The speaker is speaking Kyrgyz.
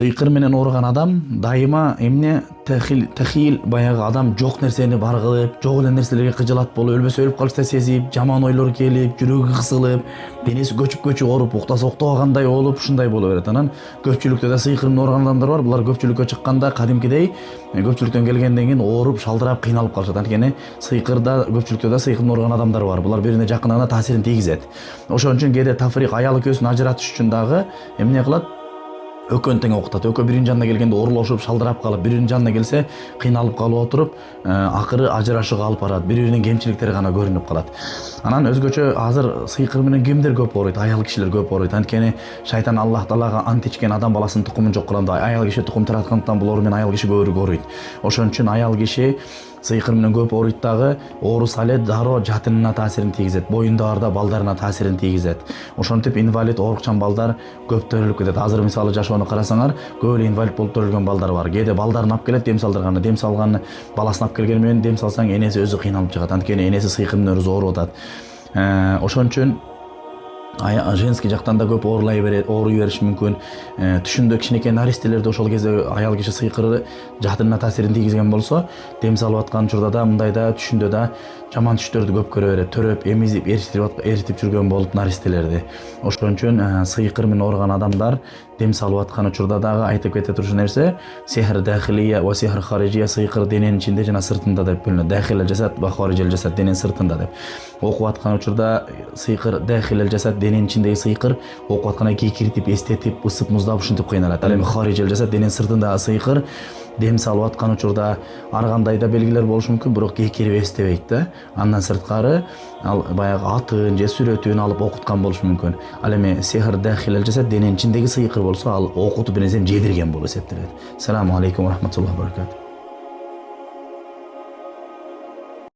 Сыйкыр менен ооруган адам дайыма эмне тахил баягы адам жок нерсени бар кылып, жок эле нерселерге кыжалат болуп, өлбөсө өлүп калышта сезип, жаман ойлор келип, жүрөгү кысылып, денеси көчүп ооруп, уктаса уктабагандай болуп, ушундай боло берет. Анан көпчүлүктө да сыйкыр менен ооруган адамдар бар. Булар көпчүлүккө чыкканда кадимкидей көпчүлүктөн келгенден кийин ооруп, шалдырап, кыйналып калышат. Анткени сыйкырда көпчүлүктө да сыйкыр менен ооруган адамдар бар. Булар бири бирине жакын гана таасирин тийгизет. Ошон үчүн кээде тафрик аял экөөсүн ажыратыш үчүн дагы эмне кылат? Экөөнү тең окутат. Экөө биринин жанына келгенде оорулашып, шалдырап калып, биринин жанына келсе кыйналып калып отуруп, акыры ажырашууга алып барат. Бири-биринин кемчиликтери гана көрүнүп калат. Анан өзгөчө азыр сыйкыр менен кимдер көп ооруйт? Аял кишилер көп ооруйт. Анткени шайтан Аллах Таалага ант ичкен адам баласынын тукумун жок кылам деп аял киши тукум тараткандыктан булар менен аял киши көбүрөөк ооруйт. Ошон үчүн аял киши сыйкыр менен көп ооруйт дагы, ооруса эле дароо жатынына таасирин тийгизет, боюндагыларда балдарына таасирин тийгизет. Ошентип инвалид оорукчан балдар көп төрөлүп кетет. Азыр мисалы жашоону карасаңар, көп эле инвалид болуп төрөлгөн балдар бар. Кээде балдарын алып келет, дем салдырганы, дем салганы баласын алып келгени менен дем салсаң энеси өзү кыйналып чыгат. Анткени энеси сыйкыр менен өзү ооруп атат. Ошон үчүн женский жактан да көп ооруй бериши мүмкүн. Түшүндө кичинекей наристелерде ошол кезде аял киши сыйкыры жатынына таасирин тийгизген болсо, дем салып аткан учурда да мындайда түшүндө да жаман түштөрдү көп көрө берет. Төрөп, эмизип, эритип жүргөн болуп наристелерди. Ошон үчүн сыйкыр менен ооруган адамдар дем салып аткан учурда дагы айтып кете турчу нерсе сихр дахилия ва сихр харижия, сыйкыр дененин ичинде жана сыртында деп бөлүнөт. Дахил жасат ва харижил жасат, дененин сыртында деп. Окуп аткан учурда сыйкыр дахил жасат, дененин ичиндеги сыйкыр окуп атканда кийкиртип, эстетип, ысып, муздап ушинтип кыйналат. Ал эми харижил жасат, дененин сыртындагы сыйкыр дем салып аткан учурда ар кандай да белгилер болушу мүмкүн, бирок кийкирип эстебейт да. Андан сырткары ал баягы атын же сүрөтүн алып окуткан болушу мүмкүн. Ал эми сихр дахил жасат, дененин ичиндеги сыйкыр болсо, ал окутуп нерсени жедирген болуп эсептелет. Саламу алейкум ва рахматуллахи ва баракатух.